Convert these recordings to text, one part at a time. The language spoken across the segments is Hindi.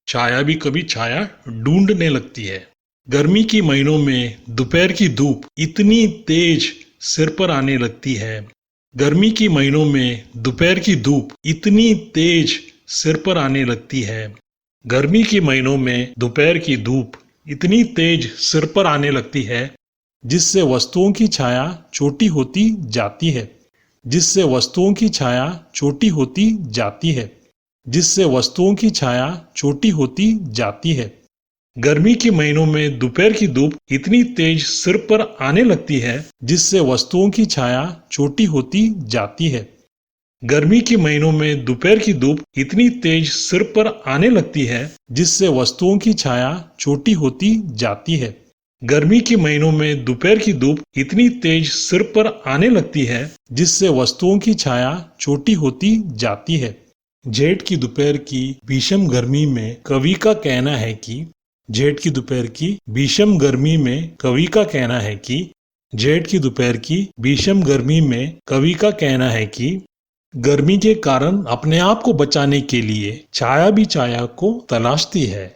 छाया भी कभी छाया ढूंढने लगती है। गर्मी के महीनों में दोपहर की धूप इतनी तेज सिर पर आने लगती है। गर्मी के महीनों में दोपहर की धूप इतनी तेज सिर पर आने लगती है। गर्मी के महीनों में दोपहर की धूप इतनी तेज सिर पर आने लगती है जिससे वस्तुओं की छाया छोटी होती जाती है। जिससे वस्तुओं की छाया छोटी होती जाती है। जिससे वस्तुओं की छाया छोटी होती जाती है। गर्मी के महीनों में दोपहर की धूप इतनी तेज सिर पर आने लगती है जिससे वस्तुओं की छाया छोटी होती जाती है। गर्मी के महीनों में दोपहर की धूप इतनी तेज सिर पर आने लगती है जिससे वस्तुओं की छाया छोटी होती जाती है। गर्मी के महीनों में दोपहर की धूप इतनी तेज सिर पर आने लगती है जिससे वस्तुओं की छाया छोटी होती जाती है। जेठ की दोपहर की भीषण गर्मी में कवि का कहना है कि जेठ की दोपहर की भीषण गर्मी में कवि का कहना है कि जेठ की दोपहर की भीषण गर्मी में कवि का कहना है कि गर्मी के कारण अपने आप को बचाने के लिए छाया भी छाया को तलाशती है।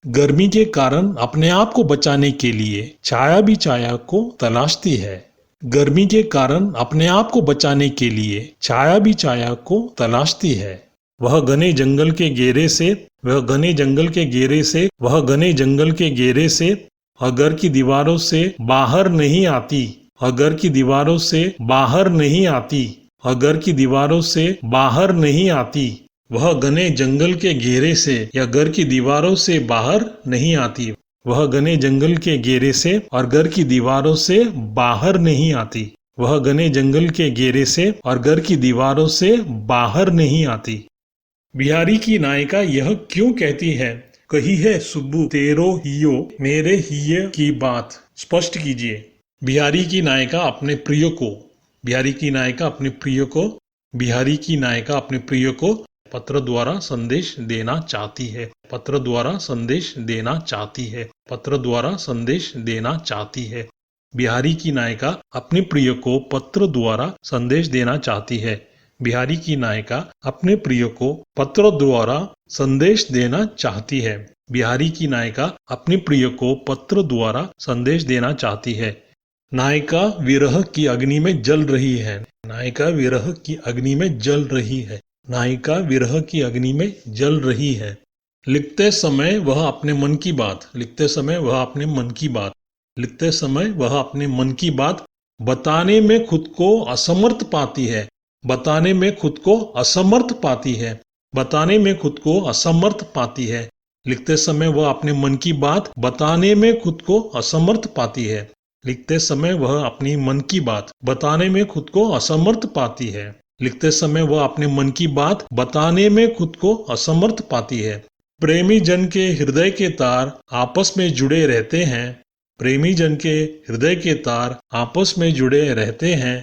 गर्मी के कारण अपने आप को बचाने के लिए छाया भी छाया को तलाशती है। गर्मी के कारण अपने आप को बचाने के लिए छाया भी छाया को तलाशती है। वह घने जंगल के घेरे से वह घने जंगल के घेरे से वह घने जंगल के घेरे से और घर की दीवारों से बाहर नहीं आती और घर की दीवारों से बाहर नहीं आती और घर की दीवारों से बाहर नहीं आती। वह घने जंगल के घेरे से या घर की दीवारों से बाहर नहीं आती। वह घने जंगल के घेरे से और घर की दीवारों से बाहर नहीं आती। वह घने जंगल के घेरे से और घर की दीवारों से बाहर नहीं आती। बिहारी की नायिका यह क्यों कहती है, कही है सुब्बू तेरो हियो मेरे हिये की बात, स्पष्ट कीजिए। बिहारी की नायिका अपने प्रिय को बिहारी की नायिका अपने प्रिय को बिहारी की नायिका अपने प्रिय को पत्र द्वारा संदेश देना चाहती है। पत्र द्वारा संदेश देना चाहती है। पत्र द्वारा संदेश देना चाहती है। बिहारी की नायिका अपने प्रिय को पत्र द्वारा संदेश देना चाहती है। बिहारी की नायिका अपने प्रिय को पत्र द्वारा संदेश देना चाहती है। बिहारी की नायिका अपने प्रिय को पत्र द्वारा संदेश देना चाहती है। नायिका विरह की अग्नि में जल रही है। नायिका विरह की अग्नि में जल रही है। नायिका विरह की अग्नि में जल रही है। लिखते समय वह अपने मन की बात लिखते समय वह अपने मन की बात लिखते समय वह अपने मन की बात बताने में खुद को असमर्थ पाती है। बताने में खुद को असमर्थ पाती है। बताने में खुद को असमर्थ पाती है। लिखते समय वह अपने मन की बात बताने में खुद को असमर्थ पाती है। लिखते समय वह अपनी मन की बात बताने में खुद को असमर्थ पाती है। लिखते समय वह अपने मन की बात बताने में खुद को असमर्थ पाती है। प्रेमी जन के हृदय के तार आपस में जुड़े रहते हैं। प्रेमी जन के हृदय के तार आपस में जुड़े रहते हैं।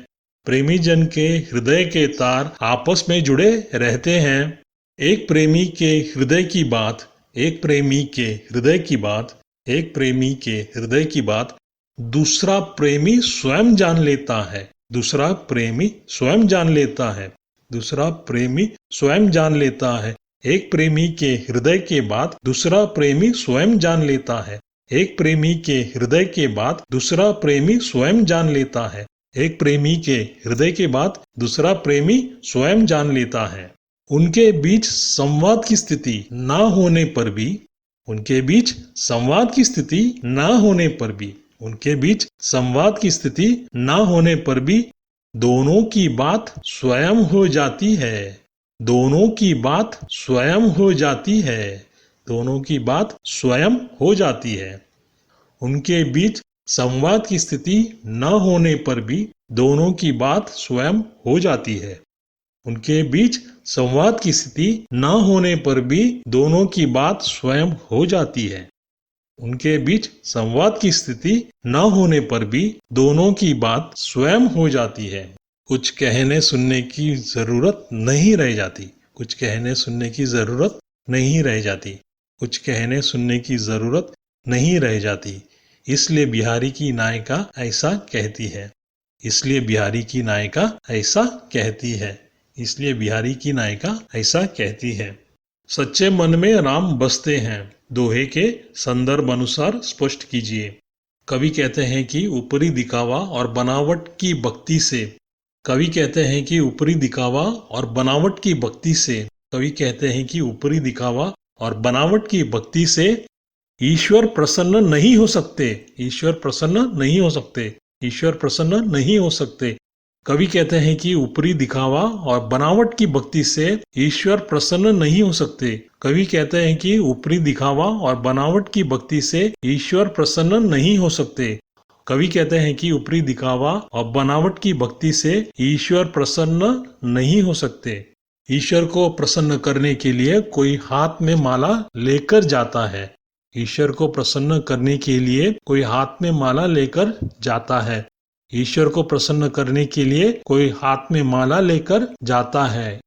प्रेमी जन के हृदय के तार आपस में जुड़े रहते हैं। एक प्रेमी के हृदय की बात एक प्रेमी के हृदय की बात एक प्रेमी के हृदय की बात दूसरा प्रेमी स्वयं जान लेता है। दूसरा प्रेमी स्वयं जान लेता है। दूसरा प्रेमी स्वयं जान लेता है। एक प्रेमी के हृदय के बात दूसरा प्रेमी स्वयं जान लेता है। एक प्रेमी के हृदय के बात दूसरा प्रेमी स्वयं जान लेता है। एक प्रेमी के हृदय के बात दूसरा प्रेमी स्वयं जान लेता है। उनके बीच संवाद की स्थिति ना होने पर भी उनके बीच संवाद की स्थिति ना होने पर भी उनके बीच संवाद की स्थिति ना होने पर भी दोनों की बात स्वयं हो जाती है। दोनों की बात स्वयं हो जाती है। दोनों की बात स्वयं हो जाती है। उनके बीच संवाद की स्थिति न होने पर भी दोनों की बात स्वयं हो जाती है। उनके बीच संवाद की स्थिति न होने पर भी दोनों की बात स्वयं हो जाती है। उनके बीच संवाद की स्थिति न होने पर भी दोनों की बात स्वयं हो जाती है। कुछ कहने सुनने की जरूरत नहीं रह जाती। कुछ कहने सुनने की जरूरत नहीं रह जाती। कुछ कहने सुनने की जरूरत नहीं रह जाती। इसलिए बिहारी की नायिका ऐसा कहती है। इसलिए बिहारी की नायिका ऐसा कहती है। इसलिए बिहारी की नायिका ऐसा कहती है। सच्चे मन में राम बसते हैं। दोहे के संदर्भ अनुसार स्पष्ट कीजिए। कवि कहते हैं कि ऊपरी दिखावा और बनावट की भक्ति से कवि कहते हैं कि ऊपरी दिखावा और बनावट की भक्ति से कवि कहते हैं कि ऊपरी दिखावा और बनावट की भक्ति से ईश्वर प्रसन्न नहीं हो सकते। ईश्वर प्रसन्न नहीं हो सकते। ईश्वर प्रसन्न नहीं हो सकते। कवि कहते हैं कि ऊपरी दिखावा और बनावट की भक्ति से ईश्वर प्रसन्न नहीं हो सकते। कवि कहते हैं कि ऊपरी दिखावा और बनावट की भक्ति से ईश्वर प्रसन्न नहीं हो सकते। कवि कहते हैं कि ऊपरी दिखावा और बनावट की भक्ति से ईश्वर प्रसन्न नहीं हो सकते। ईश्वर को प्रसन्न करने के लिए कोई हाथ में माला लेकर जाता है। ईश्वर को प्रसन्न करने के लिए कोई हाथ में माला लेकर जाता है। ईश्वर को प्रसन्न करने के लिए कोई हाथ में माला लेकर जाता है।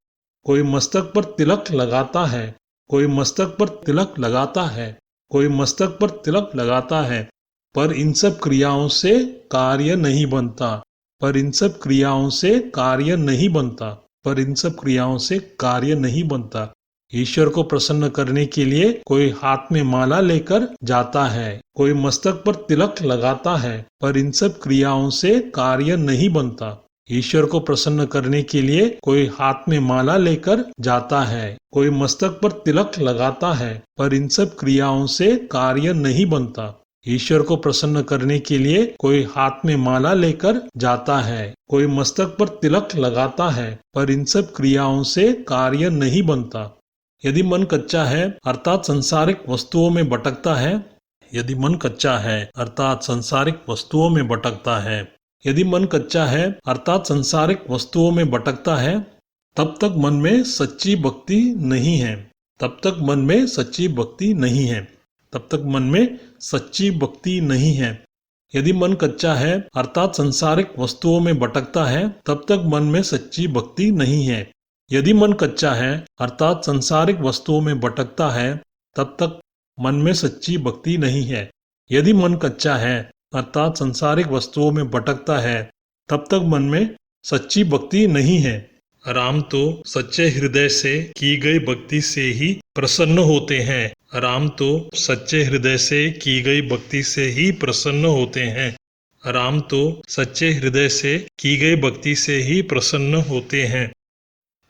कोई मस्तक पर तिलक लगाता है। कोई मस्तक पर तिलक लगाता है। कोई मस्तक पर तिलक लगाता है। पर इन सब क्रियाओं से कार्य नहीं बनता। पर इन सब क्रियाओं से कार्य नहीं बनता। पर इन सब क्रियाओं से कार्य नहीं बनता। ईश्वर को प्रसन्न करने के लिए कोई हाथ में माला लेकर जाता है। कोई मस्तक पर तिलक लगाता है। पर इन सब क्रियाओं से कार्य नहीं बनता। ईश्वर को प्रसन्न करने के लिए कोई हाथ में माला लेकर जाता है। कोई मस्तक पर तिलक लगाता है। पर इन सब क्रियाओं से कार्य नहीं बनता। ईश्वर को प्रसन्न करने के लिए कोई हाथ में माला लेकर जाता है। कोई मस्तक पर तिलक लगाता है। पर इन सब क्रियाओं से कार्य नहीं बनता। यदि मन कच्चा है अर्थात संसारिक वस्तुओं में भटकता है। यदि मन कच्चा है अर्थात संसारिक वस्तुओं में भटकता है। यदि मन कच्चा है अर्थात संसारिक वस्तुओं में भटकता है, तब तक मन में सच्ची भक्ति नहीं है। तब तक मन में सच्ची भक्ति नहीं है। तब तक मन में सच्ची भक्ति नहीं है। यदि मन कच्चा है अर्थात संसारिक वस्तुओं में भटकता है, तब तक मन में सच्ची भक्ति नहीं है। यदि मन कच्चा है अर्थात संसारिक वस्तुओं में भटकता है, तब तक मन में सच्ची भक्ति नहीं है। यदि मन कच्चा है अर्थात संसारिक वस्तुओं में भटकता है, तब तक मन में सच्ची भक्ति नहीं है। राम तो सच्चे हृदय से की गई भक्ति से ही प्रसन्न होते हैं। राम तो सच्चे हृदय से की गई भक्ति से ही प्रसन्न होते हैं। राम तो सच्चे हृदय से की गई भक्ति से ही प्रसन्न होते हैं।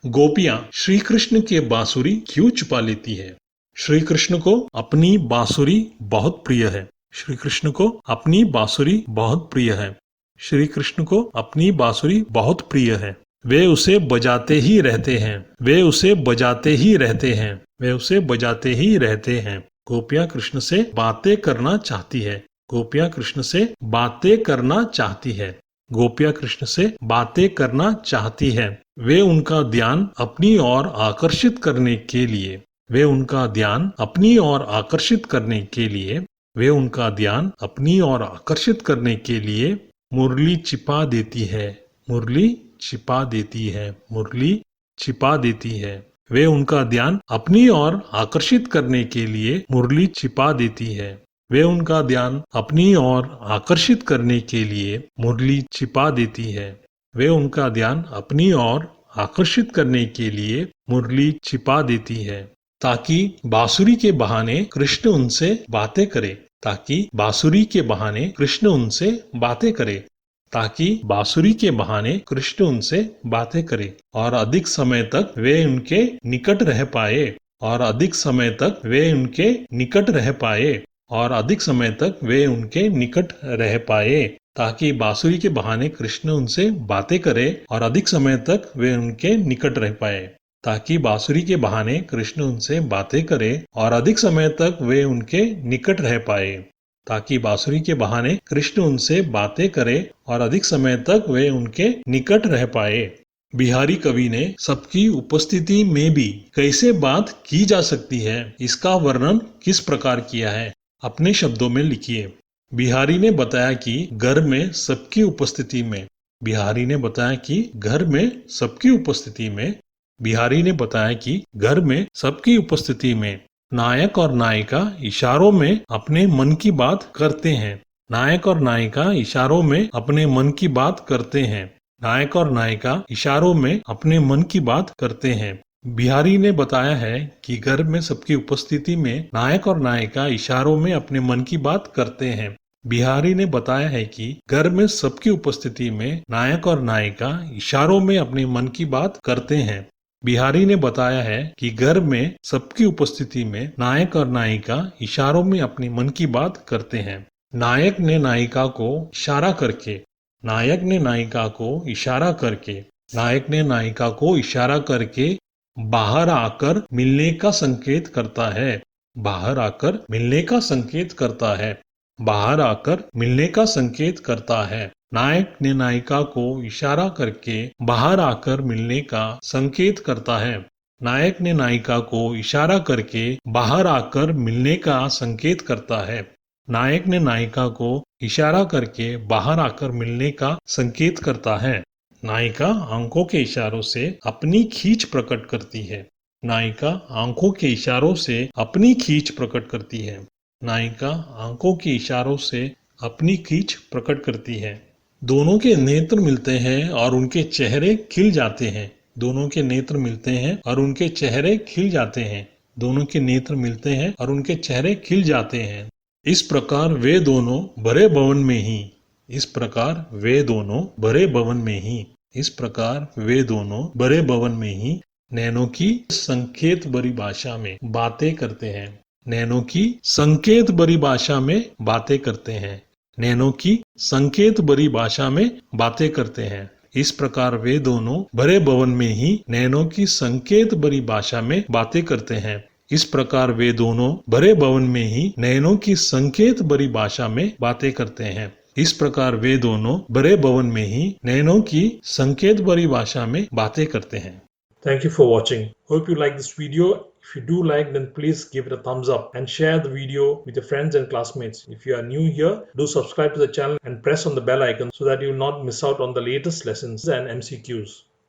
गोपियां श्री कृष्ण के बांसुरी क्यों छुपा लेती है? श्री कृष्ण को अपनी बांसुरी बहुत प्रिय है। श्री कृष्ण को अपनी बांसुरी बहुत प्रिय है। श्री कृष्ण को अपनी बांसुरी बहुत प्रिय है। वे उसे बजाते ही रहते हैं। वे उसे बजाते ही रहते हैं। वे उसे बजाते ही रहते हैं। गोपियां कृष्ण से बातें करना चाहती है। गोपियां कृष्ण से बातें करना चाहती है। गोपियां कृष्ण से बातें करना चाहती है। वे उनका ध्यान अपनी ओर आकर्षित करने के लिए वे उनका ध्यान अपनी ओर आकर्षित करने के लिए वे उनका ध्यान अपनी ओर आकर्षित करने के लिए मुरली छिपा देती है। मुरली छिपा देती है। मुरली छिपा देती है। वे उनका ध्यान अपनी ओर आकर्षित करने के लिए मुरली छिपा देती है। वे उनका ध्यान अपनी ओर आकर्षित करने के लिए मुरली छिपा देती है। वे उनका ध्यान अपनी ओर आकर्षित करने के लिए मुरली छिपा देती है, ताकि बांसुरी के बहाने कृष्ण उनसे बातें करे। ताकि बांसुरी के बहाने कृष्ण उनसे बातें करे। ताकि बांसुरी के बहाने कृष्ण उनसे बातें करे और अधिक समय तक वे उनके निकट रह पाए। और अधिक समय तक वे उनके निकट रह पाए। और अधिक समय तक वे उनके निकट रह पाए। ताकि बांसुरी के बहाने कृष्ण उनसे बातें करे और अधिक समय तक वे उनके निकट रह पाए। ताकि बांसुरी के बहाने कृष्ण उनसे बातें करे और अधिक समय तक वे उनके निकट रह पाए। ताकि बांसुरी के बहाने कृष्ण उनसे बातें करे और अधिक समय तक वे उनके निकट रह पाए। बिहारी कवि ने सबकी उपस्थिति में भी कैसे बात की जा सकती है, इसका वर्णन किस प्रकार किया है, अपने शब्दों में लिखिए। बिहारी ने बताया कि घर में सबकी उपस्थिति में बिहारी ने बताया कि घर में सबकी उपस्थिति में बिहारी ने बताया कि घर में सबकी उपस्थिति में नायक और नायिका इशारों में अपने मन की बात करते हैं। नायक और नायिका इशारों में अपने मन की बात करते हैं। नायक और नायिका इशारों में अपने मन की बात करते हैं। बिहारी ने बताया है कि घर में सबकी उपस्थिति में नायक और नायिका इशारों में अपने मन की बात करते हैं। बिहारी ने बताया है कि घर में सबकी उपस्थिति में नायक और नायिका इशारों में अपने मन की बात करते हैं। बिहारी ने बताया है कि घर में सबकी उपस्थिति में नायक और नायिका इशारों में अपने मन की बात करते हैं। नायक ने नायिका को इशारा करके नायक ने नायिका को इशारा करके नायक ने नायिका को इशारा करके बाहर आकर मिलने का संकेत करता है। बाहर आकर मिलने का संकेत करता है। बाहर आकर मिलने का संकेत करता है। नायक ने नायिका को इशारा करके बाहर आकर मिलने का संकेत करता है। नायक ने नायिका को इशारा करके बाहर आकर मिलने का संकेत करता है। नायक ने नायिका को इशारा करके बाहर आकर मिलने का संकेत करता है। नायिका आंखों के इशारों से अपनी खींच प्रकट करती है। नायिका आंखों के इशारों से अपनी खींच प्रकट करती है। नायिका आंखों के इशारों से अपनी खींच प्रकट करती है। दोनों के नेत्र मिलते हैं और उनके चेहरे खिल जाते हैं। दोनों के नेत्र मिलते हैं और उनके चेहरे खिल जाते हैं। दोनों के नेत्र मिलते हैं और उनके चेहरे खिल जाते हैं। इस प्रकार वे दोनों भरे भवन में ही इस प्रकार वे दोनों भरे भवन में ही इस प्रकार वे दोनों भरे भवन में ही नैनों की संकेत भरी भाषा में बातें करते हैं। नैनों की संकेत भरी भाषा में बातें करते हैं। नैनों की संकेत भरी भाषा में बातें करते हैं। इस प्रकार वे दोनों भरे भवन में ही नैनों की संकेत भरी भाषा में बातें करते हैं। इस प्रकार वे दोनों भरे भवन में ही नैनों की संकेत भरी भाषा में बातें करते हैं। इस प्रकार वे दोनों भरे भवन में ही नैनों की संकेत भरी भाषा में बातें करते हैं। Thank you for watching. Hope you like this video. If you do like, then please give it a thumbs up and share the video with your friends and classmates. If you are new here, do subscribe to the channel and press on the bell icon so that you will not miss out on the latest lessons and MCQs.